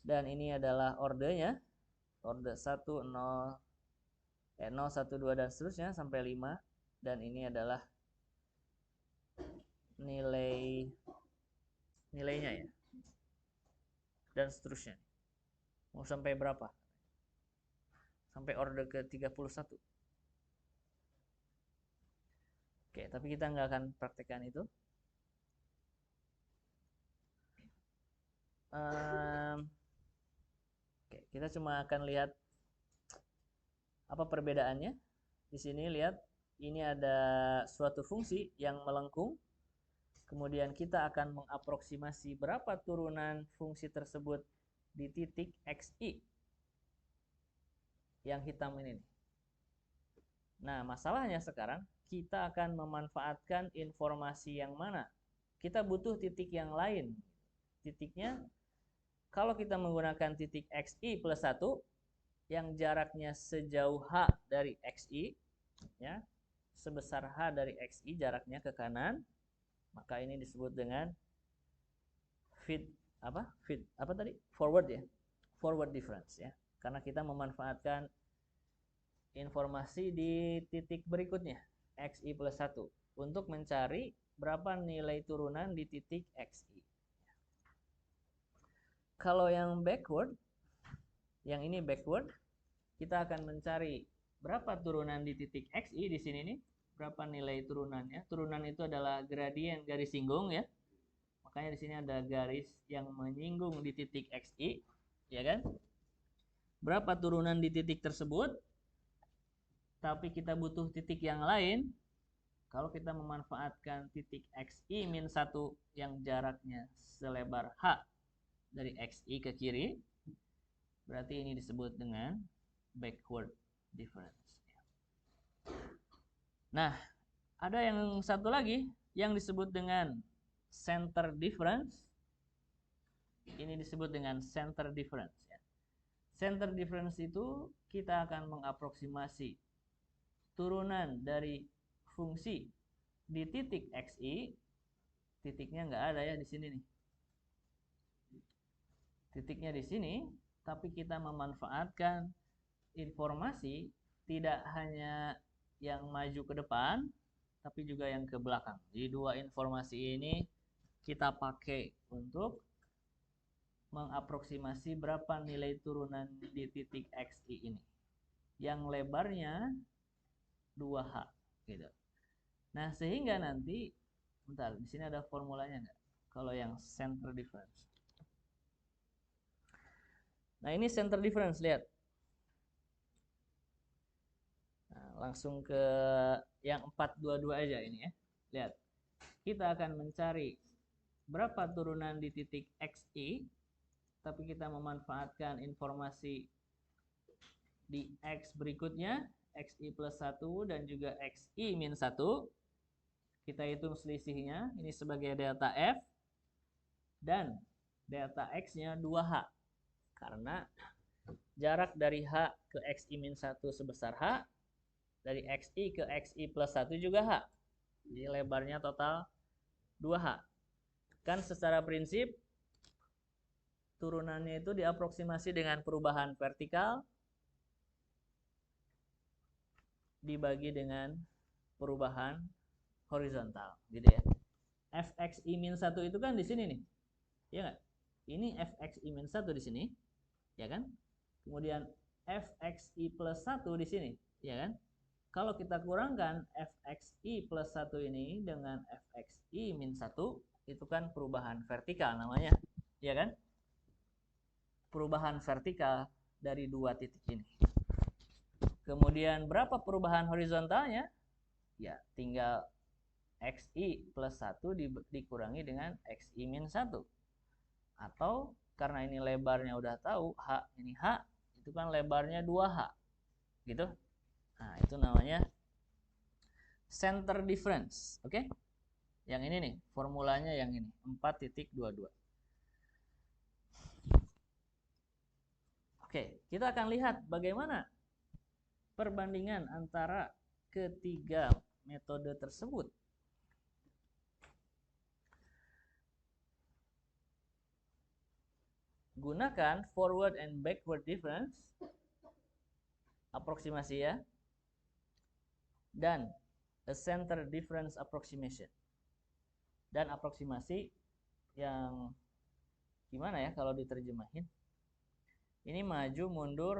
Dan ini adalah ordenya. Orde 1, 0, 0, 1, 2 dan seterusnya sampai 5. Dan ini adalah nilainya ya. Dan seterusnya. Mau sampai berapa? Sampai orde ke 31. Oke, tapi kita nggak akan praktekkan itu. Oke, kita cuma akan lihat apa perbedaannya. Di sini lihat, ini ada suatu fungsi yang melengkung. Kemudian kita akan mengaproksimasi berapa turunan fungsi tersebut di titik XI. Yang hitam ini. Nah, masalahnya sekarang kita akan memanfaatkan informasi yang mana? Kita butuh titik yang lain. Titiknya kalau kita menggunakan titik XI plus 1 yang jaraknya sejauh H dari XI ya, sebesar H dari XI jaraknya ke kanan, maka ini disebut dengan feed apa tadi? Forward ya. Forward difference ya. Karena kita memanfaatkan informasi di titik berikutnya, xi plus 1, untuk mencari berapa nilai turunan di titik xi. Kalau yang backward, yang ini backward, kita akan mencari berapa turunan di titik xi di sini nih, berapa nilai turunannya. Turunan itu adalah gradien garis singgung ya. Makanya di sini ada garis yang menyinggung di titik xi, ya kan? Berapa turunan di titik tersebut? Tapi kita butuh titik yang lain. Kalau kita memanfaatkan titik xi min 1 yang jaraknya selebar h dari xi ke kiri, berarti ini disebut dengan backward difference. Nah, ada yang satu lagi yang disebut dengan center difference. Ini disebut dengan center difference. Center difference itu kita akan mengaproksimasi turunan dari fungsi di titik xi. Titiknya nggak ada ya di sini nih. Titiknya di sini, tapi kita memanfaatkan informasi tidak hanya yang maju ke depan, tapi juga yang ke belakang. Jadi dua informasi ini kita pakai untuk mengaproksimasi berapa nilai turunan di titik xi ini. Yang lebarnya 2h gitu. Nah, sehingga nanti bentar, di sini ada formulanya nggak? Kalau yang center difference. Nah, ini center difference, lihat. Nah, langsung ke yang 422 aja ini ya. Lihat. Kita akan mencari berapa turunan di titik xi, tapi kita memanfaatkan informasi di x berikutnya, xi plus 1 dan juga xi min 1. Kita hitung selisihnya, ini sebagai delta f, dan delta x-nya 2h. Karena jarak dari h ke xi min 1 sebesar h, dari xi ke xi plus 1 juga h. Jadi lebarnya total 2h. Kan secara prinsip turunannya itu diaproksimasi dengan perubahan vertikal dibagi dengan perubahan horizontal, gitu ya. Fxi min 1 itu kan di sini nih. Ya enggak? Ini Fxi min 1 di sini, ya kan? Kemudian Fxi plus 1 di sini, ya kan? Kalau kita kurangkan Fxi plus 1 ini dengan Fxi min 1, itu kan perubahan vertikal namanya, ya kan? Perubahan vertikal dari dua titik ini. Kemudian berapa perubahan horizontalnya? Ya, tinggal xi plus 1 dikurangi dengan xi min 1. Atau karena ini lebarnya udah tahu, h ini h, itu kan lebarnya 2h. Gitu. Nah, itu namanya center difference. Oke? Yang ini nih, formulanya yang ini, 4.22. Oke, kita akan lihat bagaimana perbandingan antara ketiga metode tersebut. Gunakan forward and backward difference, aproksimasi ya, dan a center difference approximation. Dan aproksimasi yang gimana ya kalau diterjemahin? Ini maju, mundur,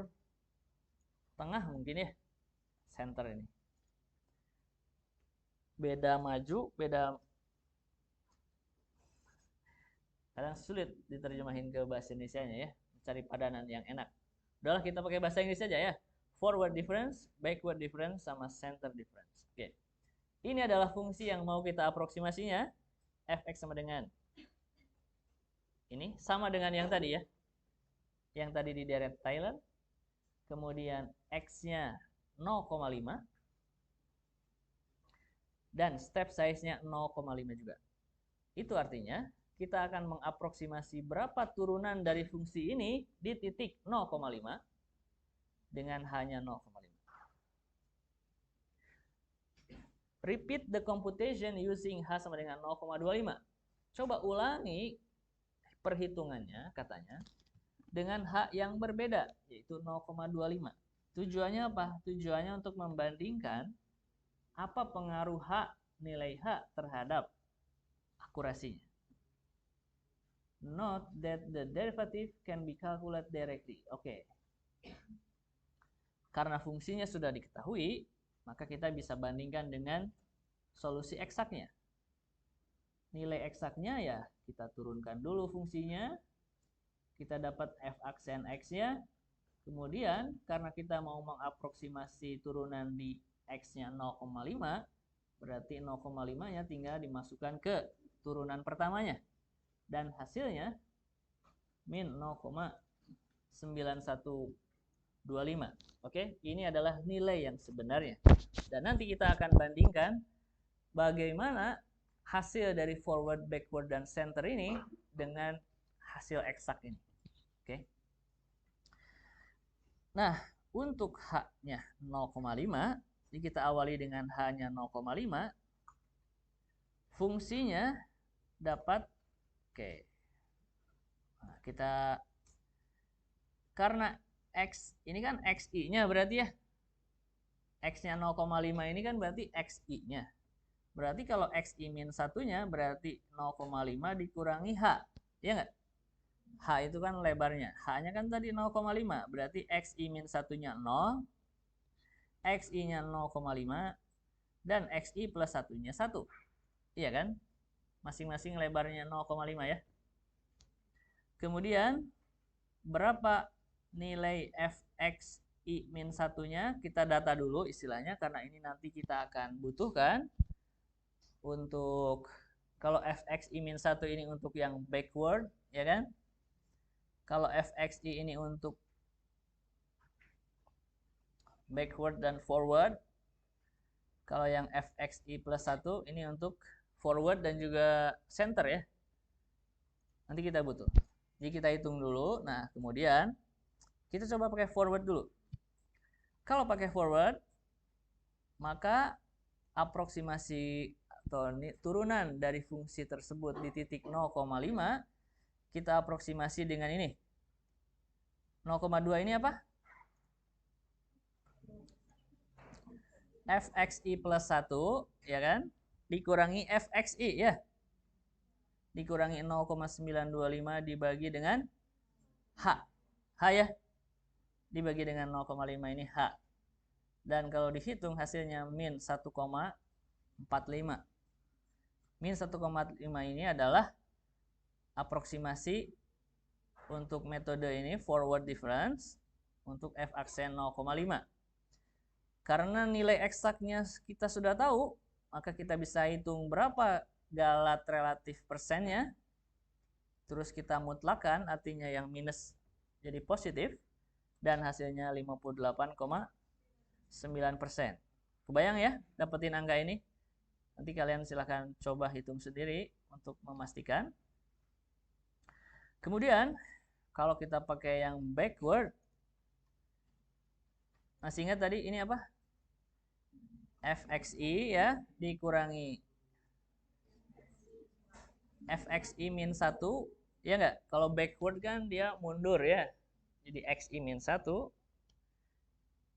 tengah mungkin ya, center ini. Beda maju, beda, kadang sulit diterjemahin ke bahasa Indonesianya ya, cari padanan yang enak. Udahlah kita pakai bahasa Inggris aja ya. Forward difference, backward difference, sama center difference. Oke. Ini adalah fungsi yang mau kita aproksimasinya. Fx sama dengan ini, sama dengan yang tadi ya. Yang tadi di deret Taylor. Kemudian x-nya 0,5. Dan step size-nya 0,5 juga. Itu artinya kita akan mengaproksimasi berapa turunan dari fungsi ini di titik 0,5 dengan hanya 0,5. Repeat the computation using h sama dengan 0,25. Coba ulangi perhitungannya katanya dengan H yang berbeda, yaitu 0,25. Tujuannya apa? Tujuannya untuk membandingkan apa pengaruh H, nilai H terhadap akurasinya. Note that the derivative can be calculated directly. Oke. Karena fungsinya sudah diketahui, maka kita bisa bandingkan dengan solusi eksaknya. Nilai eksaknya ya kita turunkan dulu fungsinya. Kita dapat f aksen x-nya. Kemudian karena kita mau mengaproksimasi turunan di x-nya 0,5, berarti 0,5-nya tinggal dimasukkan ke turunan pertamanya. Dan hasilnya min 0,9125. Oke, ini adalah nilai yang sebenarnya. Dan nanti kita akan bandingkan bagaimana hasil dari forward, backward, dan center ini dengan hasil eksak ini. Oke. Nah, untuk H-nya 0,5, jadi kita awali dengan H-nya 0,5. Fungsinya dapat, oke. Nah, kita, karena X, ini kan XI-nya berarti ya. X-nya 0,5 ini kan berarti XI-nya. Berarti kalau XI min 1-nya berarti 0,5 dikurangi H. Ya nggak? H itu kan lebarnya. H-nya kan tadi 0,5. Berarti XI min 1-nya 0. XI-nya 0,5. Dan XI plus 1-nya 1. Iya kan? Masing-masing lebarnya 0,5 ya. Kemudian berapa nilai fxi min 1-nya? Kita data dulu istilahnya, karena ini nanti kita akan butuhkan untuk kalau fxi min 1 ini untuk yang backward, ya kan? Kalau fxi ini untuk backward dan forward. Kalau yang fxi plus 1 ini untuk forward dan juga center ya. Nanti kita butuh. Jadi kita hitung dulu. Nah, kemudian kita coba pakai forward dulu. Kalau pakai forward, maka aproksimasi atau turunan dari fungsi tersebut di titik 0,5 kita aproksimasi dengan ini. 0,2 ini apa? Fxi plus 1, ya kan? Dikurangi fxi ya. Dikurangi 0,925 dibagi dengan H. H ya. Dibagi dengan 0,5 ini H. Dan kalau dihitung hasilnya min 1,45. Min 1,45 ini adalah aproksimasi untuk metode ini forward difference untuk f aksen 0,5. Karena nilai eksaknya kita sudah tahu, maka kita bisa hitung berapa galat relatif persennya. Terus kita mutlakan, artinya yang minus jadi positif. Dan hasilnya 58,9%. Kebayang ya dapetin angka ini? Nanti kalian silahkan coba hitung sendiri untuk memastikan. Kemudian kalau kita pakai yang backward, masih ingat tadi ini apa? Fxi ya dikurangi Fxi min 1, ya nggak? Kalau backward kan dia mundur ya. Jadi Xi min 1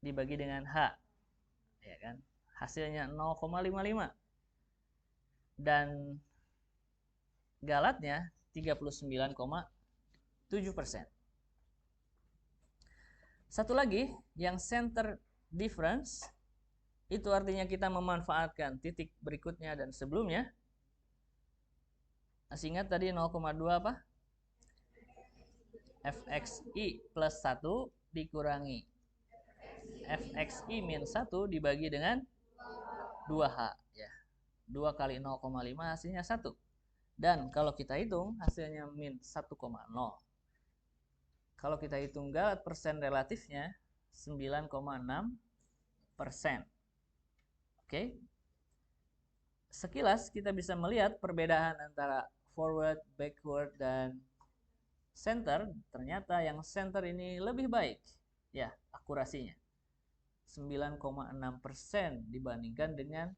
dibagi dengan H. Ya kan? Hasilnya 0,55. Dan galatnya 39,7%. Satu lagi, yang center difference, itu artinya kita memanfaatkan titik berikutnya dan sebelumnya. Masih ingat tadi 0,2 apa? Fxi plus 1 dikurangi Fxi min 1 dibagi dengan 2H. Ya. 2 kali 0,5 hasilnya 1. Dan kalau kita hitung hasilnya min 1,0. Kalau kita hitung galat persen relatifnya 9,6%. Oke. Sekilas kita bisa melihat perbedaan antara forward, backward, dan center. Ternyata yang center ini lebih baik ya akurasinya. 9,6% dibandingkan dengan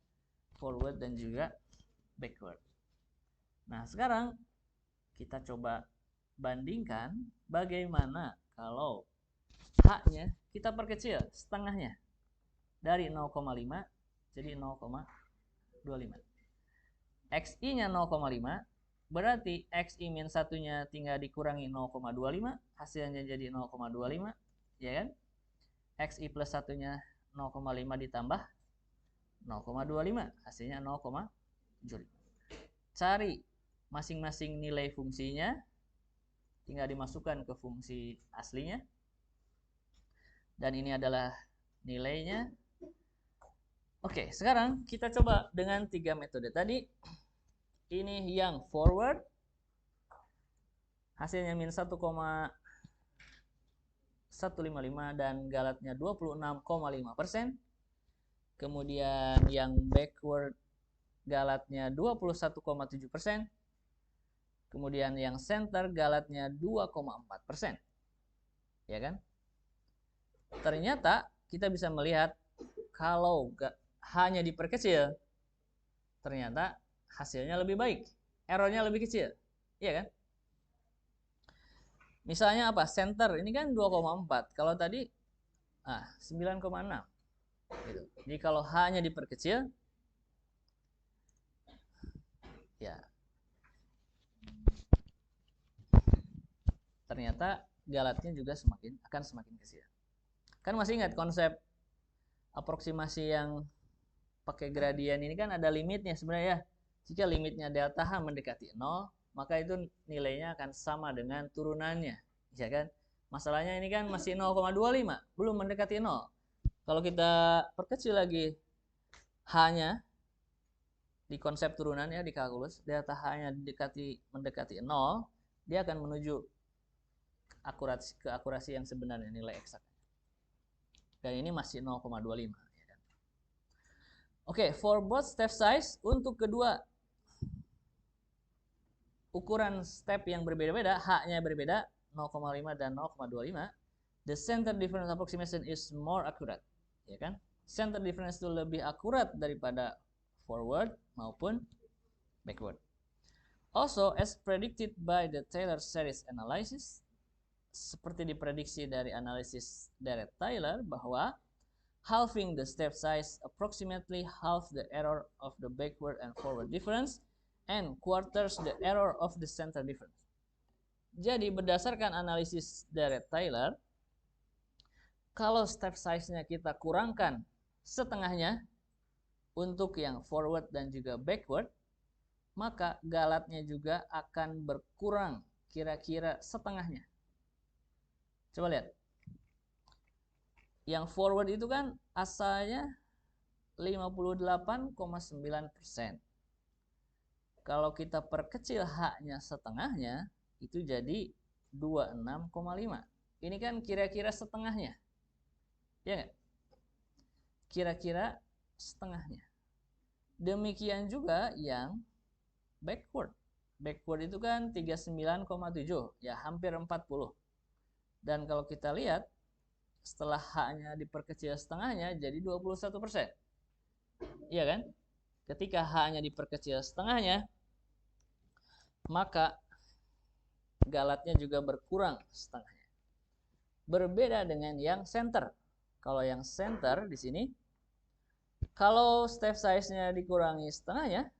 forward dan juga backward. Nah, sekarang kita coba bandingkan bagaimana kalau H-nya kita perkecil setengahnya dari 0,5 jadi 0,25. XI-nya 0,5 berarti XI min 1-nya tinggal dikurangi 0,25, hasilnya jadi 0,25, ya kan? XI plus 1-nya 0,5 ditambah 0,25, hasilnya 0,75. Cari masing-masing nilai fungsinya, tinggal dimasukkan ke fungsi aslinya. Dan ini adalah nilainya. Oke, sekarang kita coba dengan 3 metode tadi. Ini yang forward, hasilnya min 1,155 dan galatnya 26,5%. Kemudian yang backward galatnya 21,7%. Kemudian yang center galatnya 2,4%. Ya kan? Ternyata kita bisa melihat kalau hanya diperkecil, ternyata hasilnya lebih baik, errornya lebih kecil, iya kan? Misalnya apa? Center ini kan 2,4, kalau tadi 9,6 gitu. Jadi kalau hanya diperkecil, ya ternyata galatnya juga akan semakin kecil. Kan masih ingat konsep aproksimasi yang pakai gradien ini kan ada limitnya sebenarnya. Jika limitnya delta H mendekati 0, maka itu nilainya akan sama dengan turunannya, ya kan? Masalahnya ini kan masih 0,25, belum mendekati 0. Kalau kita perkecil lagi H-nya di konsep turunannya di kalkulus, delta H-nya mendekati 0, dia akan menuju ke akurasi yang sebenarnya, nilai eksak. Dan ini masih 0,25. Oke, for both step size, untuk kedua ukuran step yang berbeda-beda, H-nya berbeda, 0,5 dan 0,25, the center difference approximation is more accurate. Ya kan? Center difference itu lebih akurat daripada forward maupun backward. Also, as predicted by the Taylor series analysis, seperti diprediksi dari analisis Deret-Taylor bahwa halving the step size approximately half the error of the backward and forward difference and quarters the error of the center difference. Jadi berdasarkan analisis Deret-Taylor, kalau step size-nya kita kurangkan setengahnya untuk yang forward dan juga backward, maka galatnya juga akan berkurang kira-kira setengahnya. Coba lihat. Yang forward itu kan asalnya 58,9%. Kalau kita perkecil H-nya setengahnya, itu jadi 26,5. Ini kan kira-kira setengahnya. Ya nggak? Kira-kira setengahnya. Demikian juga yang backward. Backward itu kan 39,7, ya hampir 40. Dan kalau kita lihat, setelah H-nya diperkecil setengahnya jadi 21%. Iya kan? Ketika H-nya diperkecil setengahnya, maka galatnya juga berkurang setengahnya. Berbeda dengan yang center. Kalau yang center di sini, kalau step size-nya dikurangi setengahnya,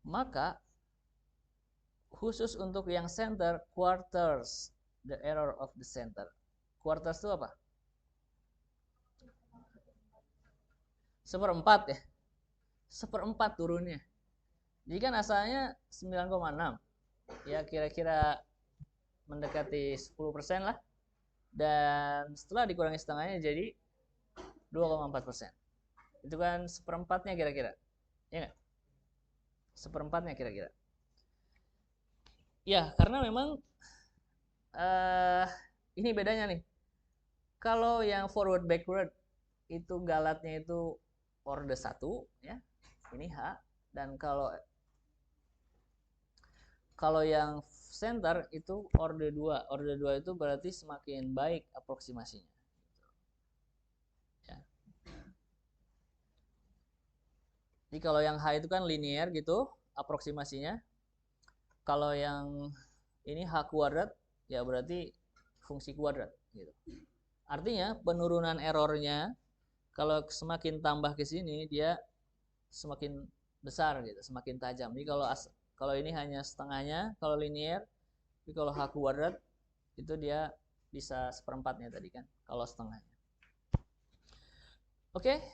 maka khusus untuk yang center, quarters the error of the center. Quarters itu apa? Seperempat ya. Seperempat turunnya. Jadi kan asalnya 9,6. Ya kira-kira mendekati 10% lah. Dan setelah dikurangi setengahnya jadi 2,4%. Itu kan seperempatnya kira-kira. Ya nggak? Seperempatnya kira-kira. Ya, karena memang ini bedanya nih. Kalau yang forward backward itu galatnya itu orde 1 ya. Ini H, dan kalau yang center itu orde 2. Orde 2 itu berarti semakin baik aproksimasinya. Ya. Jadi kalau yang H itu kan linear gitu aproksimasinya. Kalau yang ini h kuadrat, ya berarti fungsi kuadrat gitu. Artinya penurunan errornya kalau semakin tambah ke sini dia semakin besar gitu, semakin tajam. Jadi kalau ini hanya setengahnya kalau linear, tapi kalau h kuadrat itu dia bisa seperempatnya tadi kan kalau setengahnya. Oke,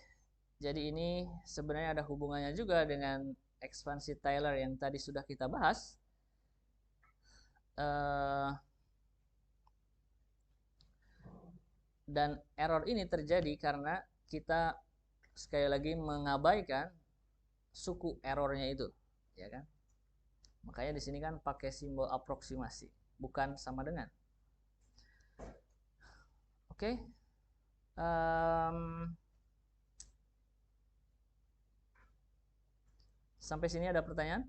jadi ini sebenarnya ada hubungannya juga dengan ekspansi Taylor yang tadi sudah kita bahas. Dan error ini terjadi karena kita sekali lagi mengabaikan suku errornya itu, ya kan? Makanya di sini kan pakai simbol aproksimasi, bukan sama dengan. Oke. Sampai sini ada pertanyaan?